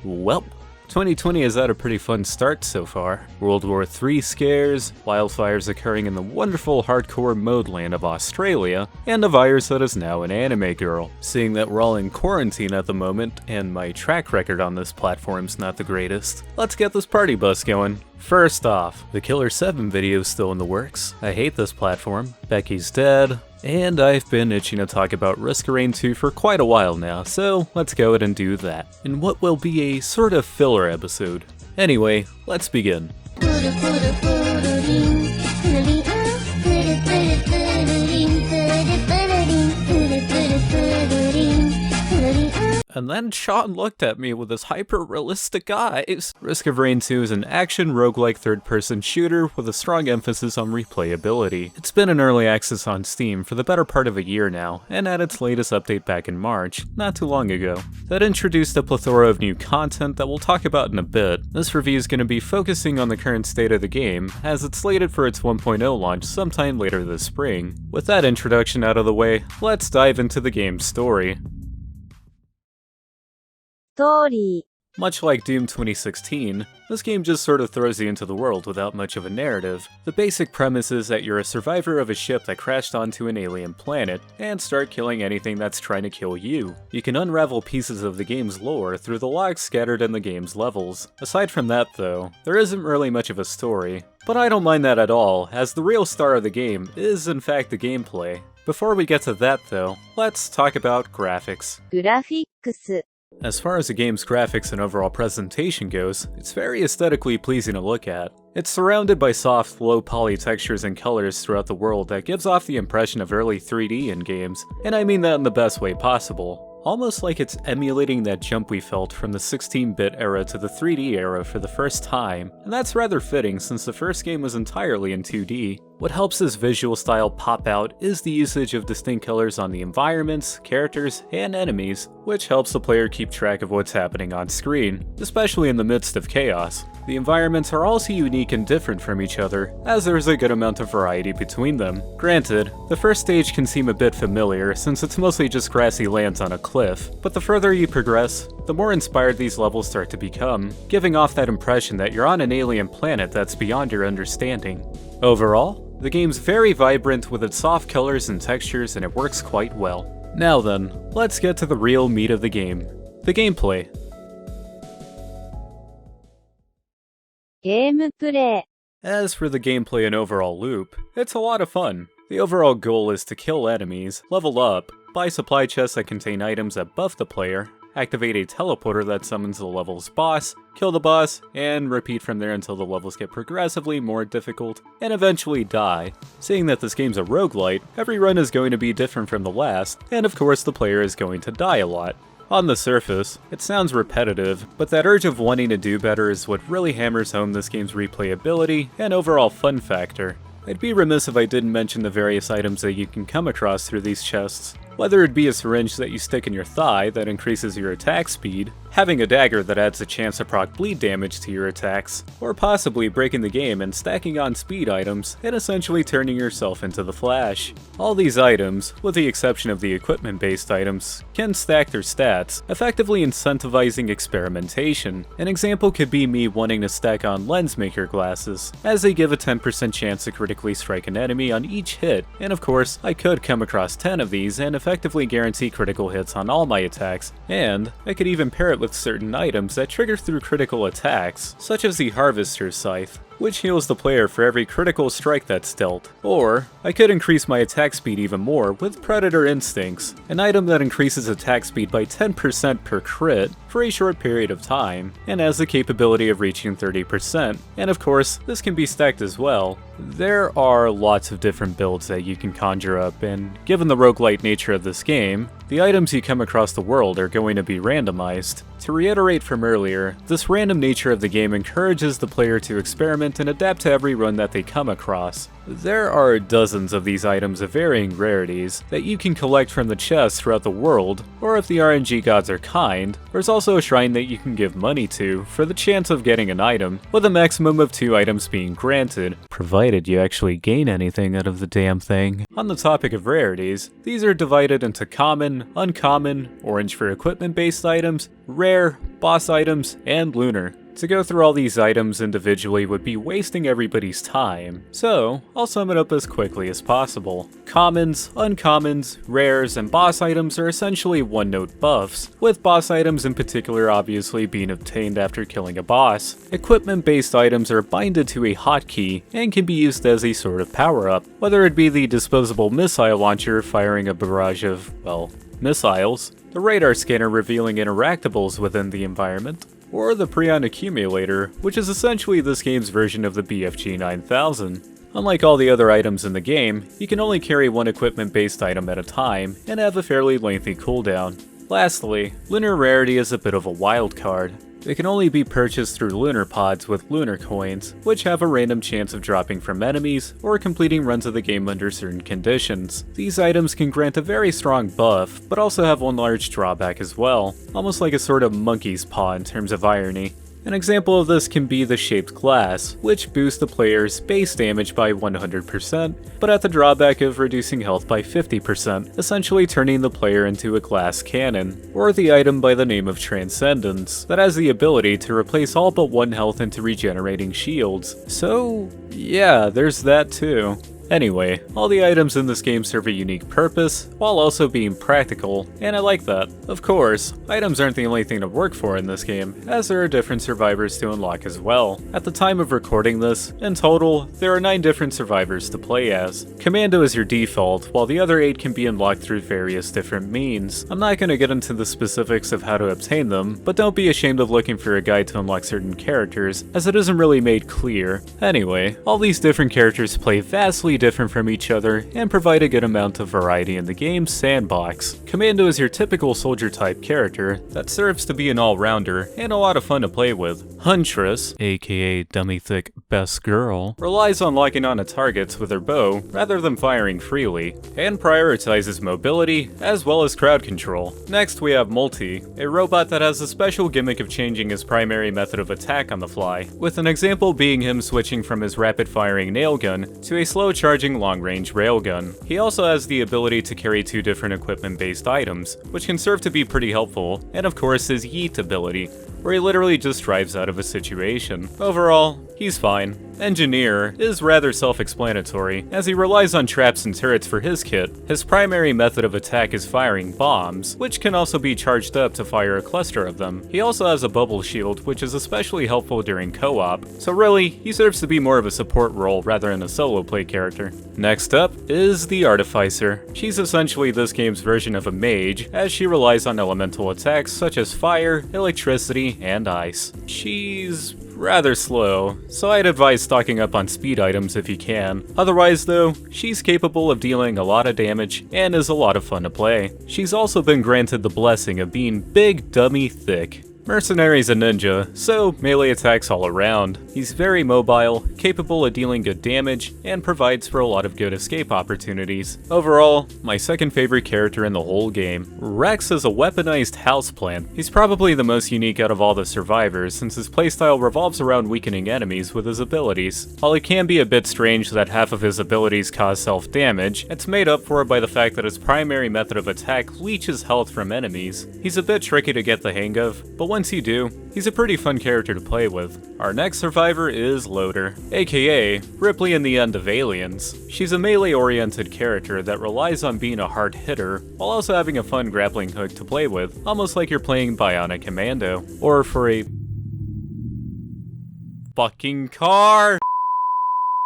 Well, 2020 has had a pretty fun start so far. World War III scares, wildfires occurring in the wonderful hardcore mode land of Australia, and a virus that is now an anime girl. Seeing that we're all in quarantine at the moment, and my track record on this platform's not the greatest, let's get this party bus going. First off, the Killer 7 video's still in the works. I hate this platform, Becky's dead, and I've been itching to talk about Risk of Rain 2 for quite a while now, so let's go ahead and do that, in what will be a sort of filler episode. Anyway, let's begin. And then Sean looked at me with his hyper-realistic eyes. Risk of Rain 2 is an action roguelike third-person shooter with a strong emphasis on replayability. It's been in early access on Steam for the better part of a year now, and had its latest update back in March, not too long ago. That introduced a plethora of new content that we'll talk about in a bit. This review is going to be focusing on the current state of the game, as it's slated for its 1.0 launch sometime later this spring. With that introduction out of the way, let's dive into the game's story. Much like Doom 2016, this game just sort of throws you into the world without much of a narrative. The basic premise is that you're a survivor of a ship that crashed onto an alien planet, and start killing anything that's trying to kill you. You can unravel pieces of the game's lore through the logs scattered in the game's levels. Aside from that though, there isn't really much of a story. But I don't mind that at all, as the real star of the game is in fact the gameplay. Before we get to that though, let's talk about graphics. As far as the game's graphics and overall presentation goes, it's very aesthetically pleasing to look at. It's surrounded by soft, low-poly textures and colors throughout the world that gives off the impression of early 3D in games, and I mean that in the best way possible. Almost like it's emulating that jump we felt from the 16-bit era to the 3D era for the first time, and that's rather fitting since the first game was entirely in 2D. What helps this visual style pop out is the usage of distinct colors on the environments, characters, and enemies, which helps the player keep track of what's happening on screen, especially in the midst of chaos. The environments are also unique and different from each other, as there is a good amount of variety between them. Granted, the first stage can seem a bit familiar since it's mostly just grassy lands on a cliff, but the further you progress, the more inspired these levels start to become, giving off that impression that you're on an alien planet that's beyond your understanding. Overall, the game's very vibrant with its soft colors and textures, and it works quite well. Now then, let's get to the real meat of the game, the gameplay. As for the gameplay and overall loop, it's a lot of fun. The overall goal is to kill enemies, level up, buy supply chests that contain items that buff the player, activate a teleporter that summons the level's boss, kill the boss, and repeat from there until the levels get progressively more difficult, and eventually die. Seeing that this game's a roguelite, every run is going to be different from the last, and of course the player is going to die a lot. On the surface, it sounds repetitive, but that urge of wanting to do better is what really hammers home this game's replayability and overall fun factor. I'd be remiss if I didn't mention the various items that you can come across through these chests. Whether it be a syringe that you stick in your thigh that increases your attack speed, having a dagger that adds a chance to proc bleed damage to your attacks, or possibly breaking the game and stacking on speed items and essentially turning yourself into the Flash. All these items, with the exception of the equipment-based items, can stack their stats, effectively incentivizing experimentation. An example could be me wanting to stack on lens maker glasses, as they give a 10% chance to critically strike an enemy on each hit, and of course, I could come across 10 of these and effectively guarantee critical hits on all my attacks, and I could even pair it with certain items that trigger through critical attacks, such as the Harvester's Scythe, which heals the player for every critical strike that's dealt. Or, I could increase my attack speed even more with Predator Instincts, an item that increases attack speed by 10% per crit for a short period of time, and has the capability of reaching 30%, and of course, this can be stacked as well. There are lots of different builds that you can conjure up, and given the roguelite nature of this game, the items you come across the world are going to be randomized. To reiterate from earlier, this random nature of the game encourages the player to experiment and adapt to every run that they come across. There are dozens of these items of varying rarities that you can collect from the chests throughout the world, or if the RNG gods are kind, there's also a shrine that you can give money to for the chance of getting an item, with a maximum of 2 items being granted, provided you actually gain anything out of the damn thing. On the topic of rarities, these are divided into common, uncommon, orange for equipment-based items, rare, boss items, and lunar. To go through all these items individually would be wasting everybody's time, so I'll sum it up as quickly as possible. Commons, uncommons, rares, and boss items are essentially one-note buffs, with boss items in particular obviously being obtained after killing a boss. Equipment-based items are binded to a hotkey and can be used as a sort of power-up, whether it be the disposable missile launcher firing a barrage of, well, missiles, the radar scanner revealing interactables within the environment, or the Prion Accumulator, which is essentially this game's version of the BFG 9000. Unlike all the other items in the game, you can only carry one equipment-based item at a time, and have a fairly lengthy cooldown. Lastly, Lunar Rarity is a bit of a wild card. They can only be purchased through lunar pods with lunar coins, which have a random chance of dropping from enemies or completing runs of the game under certain conditions. These items can grant a very strong buff, but also have one large drawback as well, almost like a sort of monkey's paw in terms of irony. An example of this can be the shaped glass, which boosts the player's base damage by 100%, but at the drawback of reducing health by 50%, essentially turning the player into a glass cannon. Or the item by the name of Transcendence, that has the ability to replace all but one health into regenerating shields. So yeah, there's that too. Anyway, all the items in this game serve a unique purpose, while also being practical, and I like that. Of course, items aren't the only thing to work for in this game, as there are different survivors to unlock as well. At the time of recording this, in total, there are 9 different survivors to play as. Commando is your default, while the other 8 can be unlocked through various different means. I'm not going to get into the specifics of how to obtain them, but don't be ashamed of looking for a guide to unlock certain characters, as it isn't really made clear. Anyway, all these different characters play vastly different from each other and provide a good amount of variety in the game's sandbox. Commando is your typical soldier type character that serves to be an all-rounder and a lot of fun to play with. Huntress, aka dummy thick best girl, relies on locking onto targets with her bow rather than firing freely, and prioritizes mobility as well as crowd control. Next we have Multi, a robot that has a special gimmick of changing his primary method of attack on the fly, with an example being him switching from his rapid firing nail gun to a slow charging long-range railgun. He also has the ability to carry 2 different equipment-based items, which can serve to be pretty helpful, and of course his yeet ability, where he literally just drives out of a situation. Overall, he's fine. Engineer is rather self-explanatory, as he relies on traps and turrets for his kit. His primary method of attack is firing bombs, which can also be charged up to fire a cluster of them. He also has a bubble shield, which is especially helpful during co-op, so really, he serves to be more of a support role rather than a solo play character. Next up is the Artificer. She's essentially this game's version of a mage, as she relies on elemental attacks such as fire, electricity, and ice. She's rather slow, so I'd advise stocking up on speed items if you can. Otherwise though, she's capable of dealing a lot of damage and is a lot of fun to play. She's also been granted the blessing of being big, dummy, thick. Mercenary's a ninja, so melee attacks all around. He's very mobile, capable of dealing good damage, and provides for a lot of good escape opportunities. Overall, my second favorite character in the whole game. Rex is a weaponized houseplant. He's probably the most unique out of all the survivors, since his playstyle revolves around weakening enemies with his abilities. While it can be a bit strange that half of his abilities cause self-damage, it's made up for by the fact that his primary method of attack leeches health from enemies. He's a bit tricky to get the hang of, but once you do, he's a pretty fun character to play with. Our next survivor is Loader, aka Ripley in the End of Aliens. She's a melee-oriented character that relies on being a hard hitter, while also having a fun grappling hook to play with, almost like you're playing Bionic Commando. Or for a fucking car!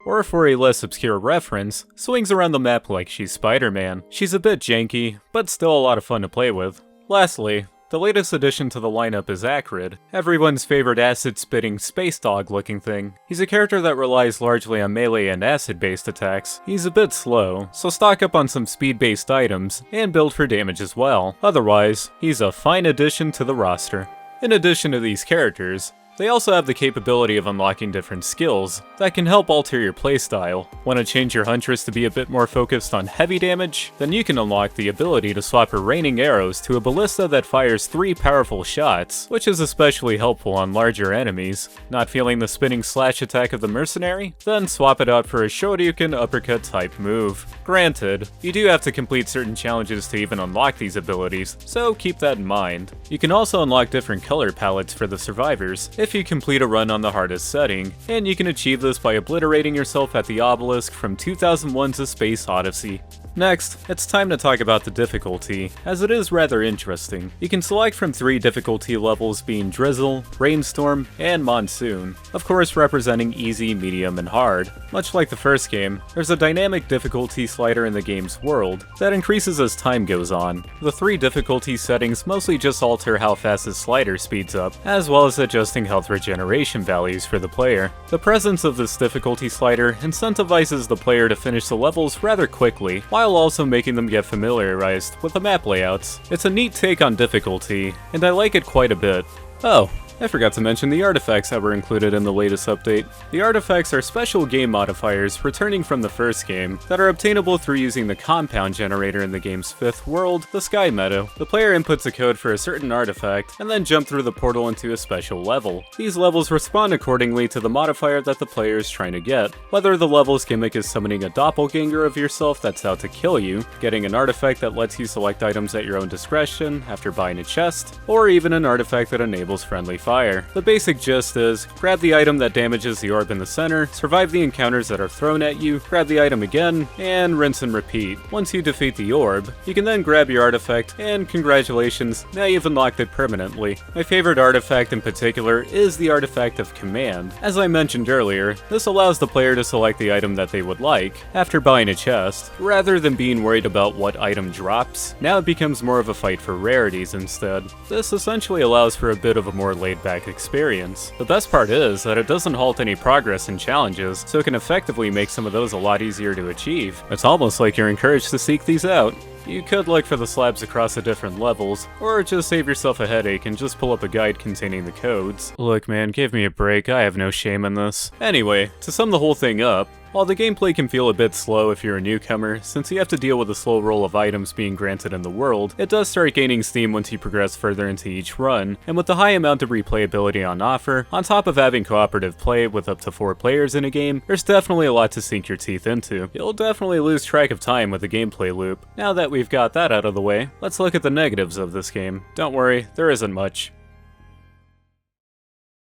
Or for a less obscure reference, swings around the map like she's Spider-Man. She's a bit janky, but still a lot of fun to play with. Lastly, the latest addition to the lineup is Acrid, everyone's favorite acid-spitting space dog-looking thing. He's a character that relies largely on melee and acid-based attacks. He's a bit slow, so stock up on some speed-based items, and build for damage as well. Otherwise, he's a fine addition to the roster. In addition to these characters, They also have the capability of unlocking different skills that can help alter your playstyle. Want to change your Huntress to be a bit more focused on heavy damage? Then you can unlock the ability to swap her raining arrows to a ballista that fires 3 powerful shots, which is especially helpful on larger enemies. Not feeling the spinning slash attack of the mercenary? Then swap it out for a Shoryuken uppercut type move. Granted, you do have to complete certain challenges to even unlock these abilities, so keep that in mind. You can also unlock different color palettes for the survivors if you complete a run on the hardest setting, and you can achieve this by obliterating yourself at the obelisk from 2001's A Space Odyssey. Next, it's time to talk about the difficulty, as it is rather interesting. You can select from 3 difficulty levels being Drizzle, Rainstorm, and Monsoon, of course representing easy, medium, and hard. Much like the first game, there's a dynamic difficulty slider in the game's world that increases as time goes on. The 3 difficulty settings mostly just alter how fast the slider speeds up, as well as adjusting health regeneration values for the player. The presence of this difficulty slider incentivizes the player to finish the levels rather quickly, while also making them get familiarized with the map layouts. It's a neat take on difficulty, and I like it quite a bit. Oh, I forgot to mention the artifacts that were included in the latest update. The artifacts are special game modifiers returning from the first game that are obtainable through using the compound generator in the game's 5th world, the Sky Meadow. The player inputs a code for a certain artifact and then jump through the portal into a special level. These levels respond accordingly to the modifier that the player is trying to get, whether the level's gimmick is summoning a doppelganger of yourself that's out to kill you, getting an artifact that lets you select items at your own discretion after buying a chest, or even an artifact that enables friendly fire. The basic gist is, grab the item that damages the orb in the center, survive the encounters that are thrown at you, grab the item again, and rinse and repeat. Once you defeat the orb, you can then grab your artifact, and congratulations, now you've unlocked it permanently. My favorite artifact in particular is the Artifact of Command. As I mentioned earlier, this allows the player to select the item that they would like after buying a chest, rather than being worried about what item drops. Now it becomes more of a fight for rarities instead. This essentially allows for a bit of a more laid-back experience. The best part is that it doesn't halt any progress in challenges, so it can effectively make some of those a lot easier to achieve. It's almost like you're encouraged to seek these out. You could look for the slabs across the different levels, or just save yourself a headache and just pull up a guide containing the codes. Look man, give me a break, I have no shame in this. Anyway, to sum the whole thing up, while the gameplay can feel a bit slow if you're a newcomer, since you have to deal with the slow roll of items being granted in the world, it does start gaining steam once you progress further into each run, and with the high amount of replayability on offer, on top of having cooperative play with up to 4 players in a game, there's definitely a lot to sink your teeth into. You'll definitely lose track of time with the gameplay loop. Now that we've got that out of the way, let's look at the negatives of this game. Don't worry, there isn't much.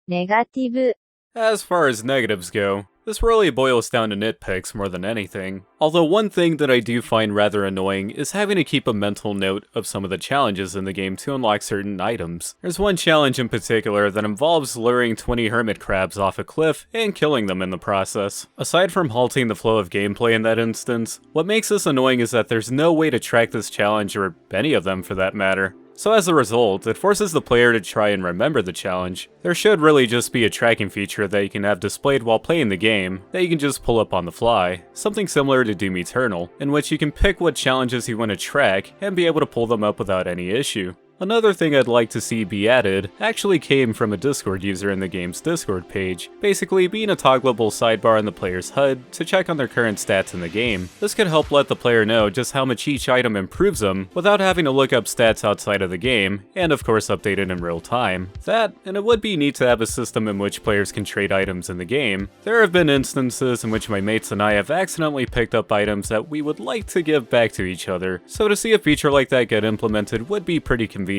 Negative. As far as negatives go, this really boils down to nitpicks more than anything. Although one thing that I do find rather annoying is having to keep a mental note of some of the challenges in the game to unlock certain items. There's one challenge in particular that involves luring 20 hermit crabs off a cliff and killing them in the process. Aside from halting the flow of gameplay in that instance, what makes this annoying is that there's no way to track this challenge, or any of them for that matter. So as a result, it forces the player to try and remember the challenge. There should really just be a tracking feature that you can have displayed while playing the game, that you can just pull up on the fly. Something similar to Doom Eternal, in which you can pick what challenges you want to track and be able to pull them up without any issue. Another thing I'd like to see be added actually came from a Discord user in the game's Discord page, basically being a toggleable sidebar on the player's HUD to check on their current stats in the game. This could help let the player know just how much each item improves them without having to look up stats outside of the game, and of course update it in real time. That, and it would be neat to have a system in which players can trade items in the game. There have been instances in which my mates and I have accidentally picked up items that we would like to give back to each other, so to see a feature like that get implemented would be pretty convenient.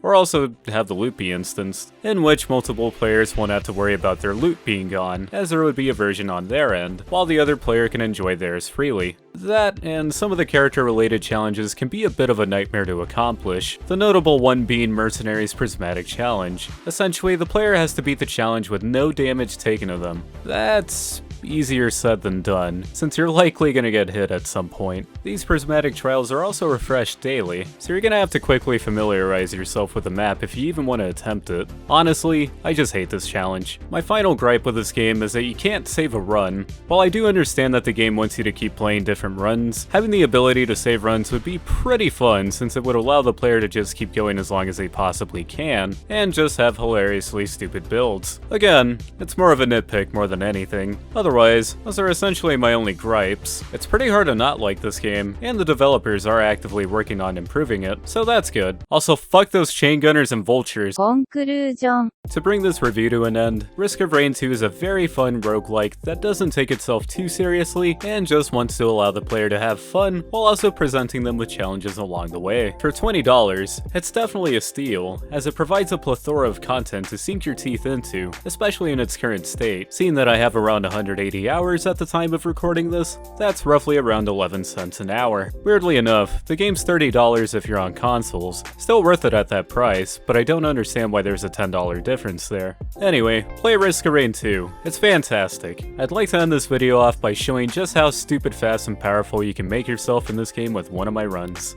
Or also have the loot be instanced, in which multiple players won't have to worry about their loot being gone, as there would be a version on their end, while the other player can enjoy theirs freely. That, and some of the character-related challenges can be a bit of a nightmare to accomplish, the notable one being Mercenary's Prismatic Challenge. Essentially, the player has to beat the challenge with no damage taken to them. That's easier said than done, since you're likely gonna get hit at some point. These prismatic trials are also refreshed daily, so you're gonna have to quickly familiarize yourself with the map if you even want to attempt it. Honestly, I just hate this challenge. My final gripe with this game is that you can't save a run. While I do understand that the game wants you to keep playing different runs, having the ability to save runs would be pretty fun since it would allow the player to just keep going as long as they possibly can, and just have hilariously stupid builds. Again, it's more of a nitpick more than anything. Otherwise, those are essentially my only gripes. It's pretty hard to not like this game, and the developers are actively working on improving it, so that's good. Also, fuck those chain gunners and vultures. Conclusion. To bring this review to an end, Risk of Rain 2 is a very fun roguelike that doesn't take itself too seriously and just wants to allow the player to have fun while also presenting them with challenges along the way. For $20, it's definitely a steal, as it provides a plethora of content to sink your teeth into, especially in its current state. Seeing that I have around 180 hours at the time of recording this, that's roughly around 11 cents an hour. Weirdly enough, the game's $30 if you're on consoles. Still worth it at that price, but I don't understand why there's a $10 difference there. Anyway, play Risk of Rain 2. It's fantastic. I'd like to end this video off by showing just how stupid fast and powerful you can make yourself in this game with one of my runs.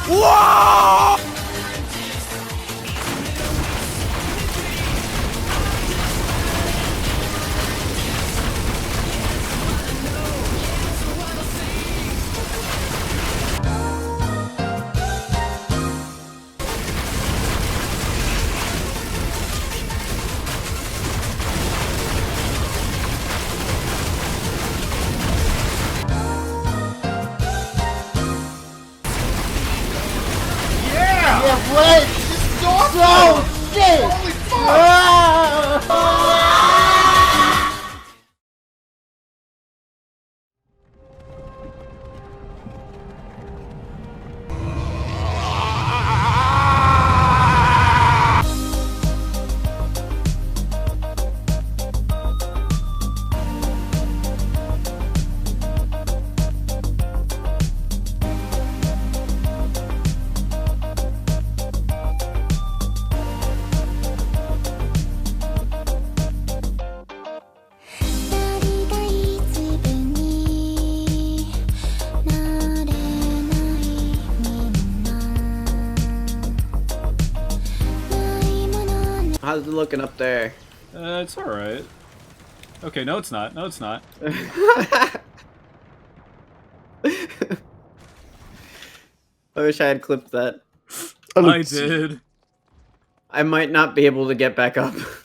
Whoa! Wait! It's so sick! Holy fuck! How's it looking up there? It's alright. Okay, no it's not. No it's not. I wish I had clipped that. I did. I might not be able to get back up.